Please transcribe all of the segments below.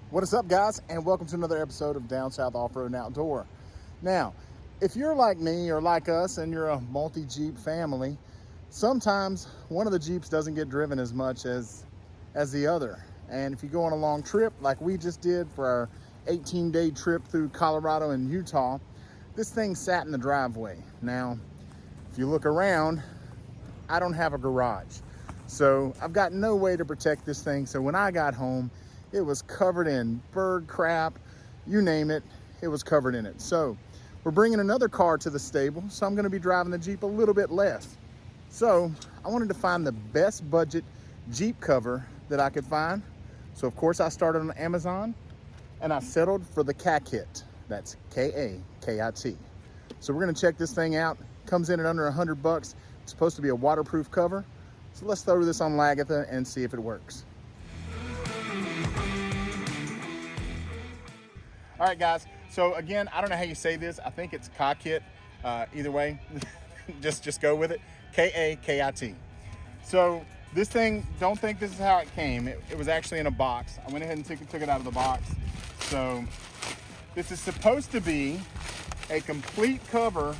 What is up, guys, and welcome to another episode of Down South Off-Road and Outdoor. Now, if you're like me or like us and you're a multi-Jeep family, sometimes one of the Jeeps doesn't get driven as much as the other. And if you go on a long trip like we just did for our 18-day trip through Colorado and Utah, this thing sat in the driveway. Now, if you look around, I don't have a garage. So I've got no way to protect this thing. So when I got home, it was covered in bird crap, you name it, it was covered in it. So we're bringing another car to the stable, so I'm gonna be driving the Jeep a little bit less. So I wanted to find the best budget Jeep cover that I could find. So of course I started on Amazon and I settled for the KAKIT. That's K-A-K-I-T. So we're gonna check this thing out. Comes in at under $100. It's supposed to be a waterproof cover. So let's throw this on Lagatha and see if it works. All right, guys, so again, I don't know how you say this. I think it's KAKIT. Either way, just go with it. K-A-K-I-T. So this thing, don't think this is how it came. It was actually in a box. I went ahead and took it out of the box. So this is supposed to be a complete cover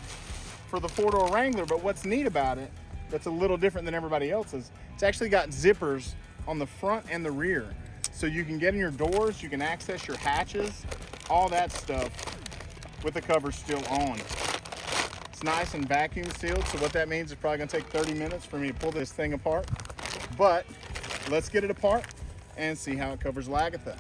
for the four-door Wrangler, but what's neat about it, that's a little different than everybody else's, it's actually got zippers on the front and the rear. So you can get in your doors, you can access your hatches, all that stuff with the cover still on. It's nice and vacuum sealed, so what that means is probably gonna take 30 minutes for me to pull this thing apart. But let's get it apart and see how it covers Lagatha.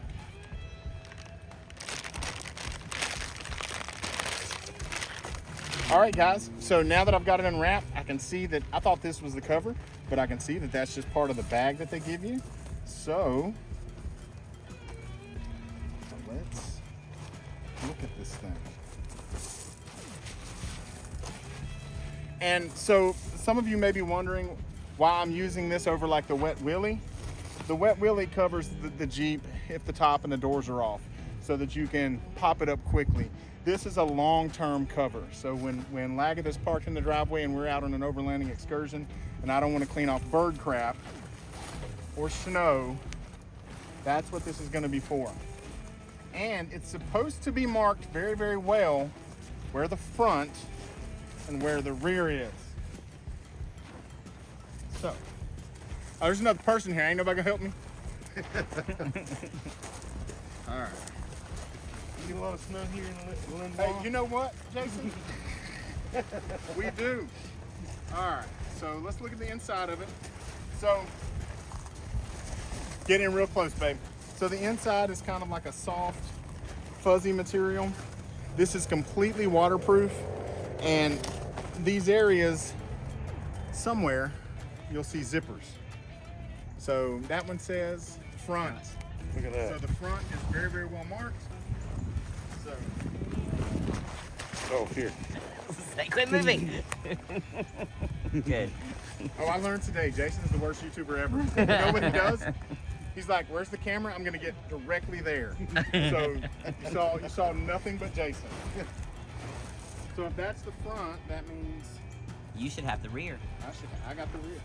All right, guys, so now that I've got it unwrapped, I can see that I thought this was the cover, but I can see that that's just part of the bag that they give you. So let's look at this thing. And so some of you may be wondering why I'm using this over like the Wet Willy. The Wet Willy covers the Jeep if the top and the doors are off so that you can pop it up quickly. This is a long-term cover. So when Lagatha's parked in the driveway and we're out on an overlanding excursion and I don't want to clean off bird crap or snow, that's what this is going to be for. And it's supposed to be marked very, very well where the front and where the rear is. So, there's another person here. Ain't nobody gonna help me? All right. You get a lot of snow here in Lindenbaugh? Hey, you know what, Jason? We do. All right, so let's look at the inside of it. So, get in real close, babe. So the inside is kind of like a soft, fuzzy material. This is completely waterproof, and these areas, somewhere, you'll see zippers. So that one says front. Look at that. So the front is very, very well marked. So. Oh, here. Quit moving. Good. Oh, I learned today, Jason is the worst YouTuber ever. You know what he does? He's like, where's the camera? I'm gonna get directly there. So you saw nothing but Jason. So if that's the front, that means You should have the rear. I got the rear.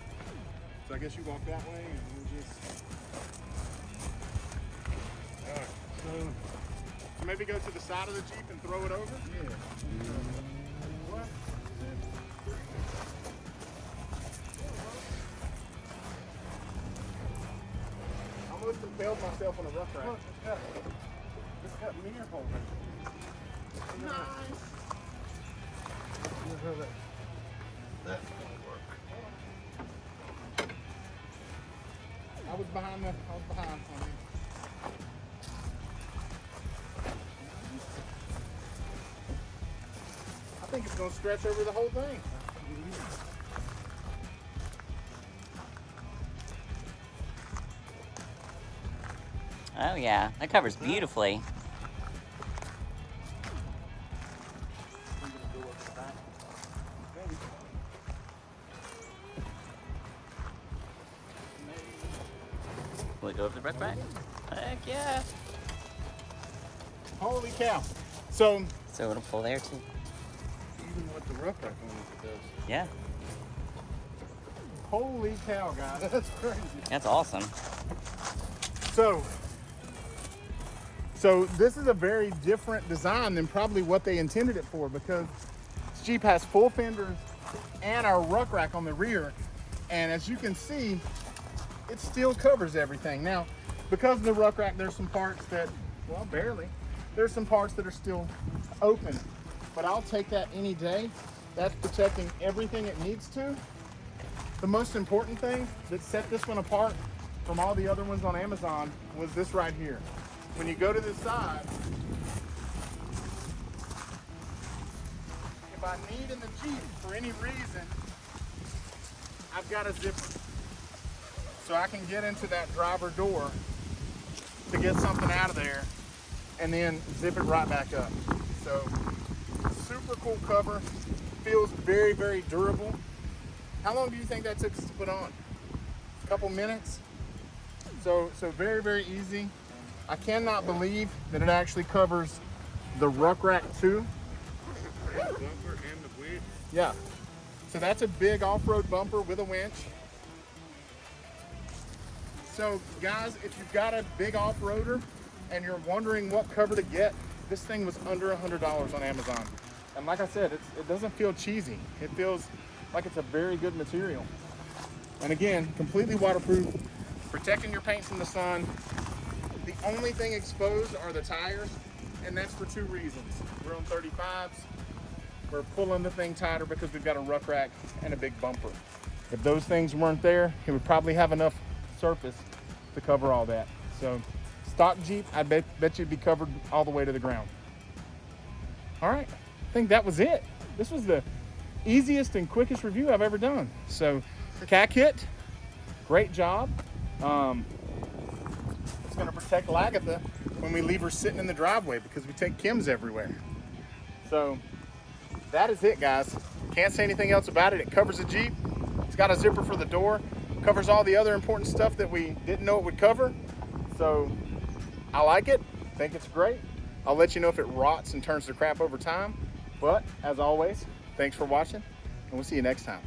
So I guess you walk that way and we'll just. All right. So maybe go to the side of the Jeep and throw it over? Yeah. What? I almost impaled myself on a rough ride. It's got mirror holders. Nice. That's gonna work. I was behind on you. I think it's gonna stretch over the whole thing. Oh yeah, that covers beautifully. Will it go over the breath rack? Heck yeah. Holy cow. So it'll pull there too. Even with the rough rack on it does. Yeah. Holy cow, guys. That's crazy. That's awesome. So, So this is a very different design than probably what they intended it for, because this Jeep has full fenders and our ruck rack on the rear. And as you can see, it still covers everything. Now, because of the ruck rack, there's some parts that, well, barely. There's some parts that are still open, but I'll take that any day. That's protecting everything it needs to. The most important thing that set this one apart from all the other ones on Amazon was this right here. When you go to this side, if I need in the Jeep for any reason, I've got a zipper. So I can get into that driver door to get something out of there and then zip it right back up. So super cool cover, feels very, very durable. How long do you think that took us to put on? A couple minutes. So very, very easy. I cannot believe that it actually covers the ruck rack too. The bumper and the winch. Yeah. So that's a big off-road bumper with a winch. So guys, if you've got a big off-roader and you're wondering what cover to get, this thing was under $100 on Amazon. And like I said, it doesn't feel cheesy. It feels like it's a very good material. And again, completely waterproof, protecting your paint from the sun. The only thing exposed are the tires, and that's for two reasons. We're on 35s. We're pulling the thing tighter because we've got a ruck rack and a big bumper. If those things weren't there, it would probably have enough surface to cover all that. So stock Jeep, I bet you'd be covered all the way to the ground. All right, I think that was it. This was the easiest and quickest review I've ever done. So KAKIT, great job. It's gonna protect Lagatha when we leave her sitting in the driveway because we take Kims everywhere. So that is it, guys. Can't say anything else about it. It covers the Jeep. It's got a zipper for the door. Covers all the other important stuff that we didn't know it would cover. So I like it. Think it's great. I'll let you know if it rots and turns to crap over time. But as always, thanks for watching, and we'll see you next time.